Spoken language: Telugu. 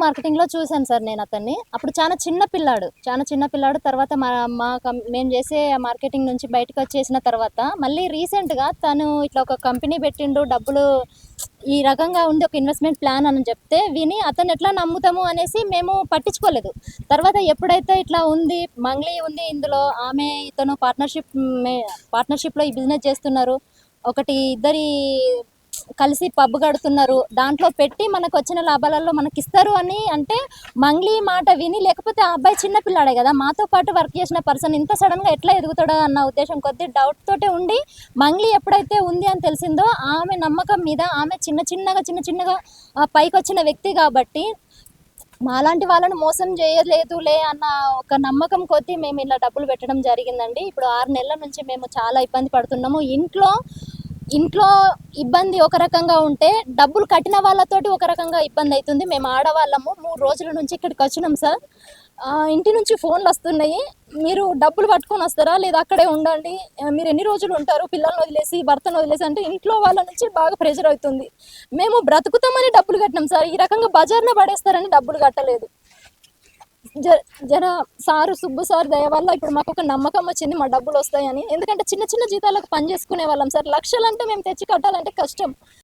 మార్కెటింగ్‌లో చూసాను సార్ నేను అతన్ని. అప్పుడు చాలా చిన్న పిల్లాడు. తర్వాత మా మా మేము చేసే మార్కెటింగ్ నుంచి బయటకొచ్చేసిన తర్వాత మళ్ళీ రీసెంట్‌గా తను ఇట్లా ఒక కంపెనీ పెట్టిండు. డబ్బులు ఈ రకంగా ఉంది, ఒక ఇన్వెస్ట్‌మెంట్ ప్లాన్ అని చెప్తే విని అతన్ని ఎట్లా నమ్ముతాము అనేసి మేము పట్టించుకోలేదు. తర్వాత ఎప్పుడైతే ఇట్లా ఉంది, మంగ్లీ ఉంది ఇందులో, ఇతను పార్ట్నర్‌షిప్‌లో ఈ బిజినెస్ చేస్తున్నారు. ఒకటి ఇద్దరి కలిసి పబ్ కడుతున్నారు. దాంట్లో పెట్టి మనకొచ్చిన లాభాలలో మనకిస్తారు అని అంటే మంగ్లీ మాట విని, లేకపోతే ఆ అబ్బాయి చిన్న పిల్లాడే కదా, మాతో పాటు వర్క్ చేసిన పర్సన్ ఇంత సడన్‌గా ఎట్లా ఎదుగుతాడో అన్న ఉద్దేశం కొద్దీ డౌట్ తోటే ఉండి, మంగ్లీ ఎప్పుడైతే ఉంది అని తెలిసిందో ఆమె నమ్మకం మీద ఆమె చిన్న చిన్నగా పైకొచ్చిన వ్యక్తి కాబట్టి మాలాంటి వాళ్ళను మోసం చేయలేదులే అన్న ఒక నమ్మకం కొద్దీ మేము ఇలా డబ్బులు పెట్టడం జరిగిందండి. ఇప్పుడు 6 నెలల నుంచి మేము చాలా ఇబ్బంది పడుతున్నాము. ఇంట్లో ఇబ్బంది ఒక రకంగా ఉంటే, డబ్బులు కట్టిన వాళ్ళతోటి ఒక రకంగా ఇబ్బంది అవుతుంది. మేము ఆడవాళ్ళము 3 రోజుల నుంచి ఇక్కడికి వచ్చినాం సార్. ఇంటి నుంచి ఫోన్లు వస్తున్నాయి, మీరు డబ్బులు పట్టుకొని వస్తారా లేదా అక్కడే ఉండండి, మీరు ఎన్ని రోజులు ఉంటారు పిల్లల్ని వదిలేసి భర్తను వదిలేసి అంటే ఇంట్లో వాళ్ళ నుంచి బాగా ప్రెషర్ అవుతుంది. మేము బ్రతుకుతామని డబ్బులు కట్టినాం సార్, ఈ రకంగా బజార్న పడేస్తారని డబ్బులు కట్టలేదు. జర సుబ్బు సార్ దయ వల్ల ఇప్పుడు మాకు ఒక నమ్మకం వచ్చింది మా డబ్బులు వస్తాయని. ఎందుకంటే చిన్న చిన్న జీతాలకు పని చేసుకునే వాళ్ళం సార్. లక్షలంటే మేము తెచ్చి కట్టాలంటే కష్టం.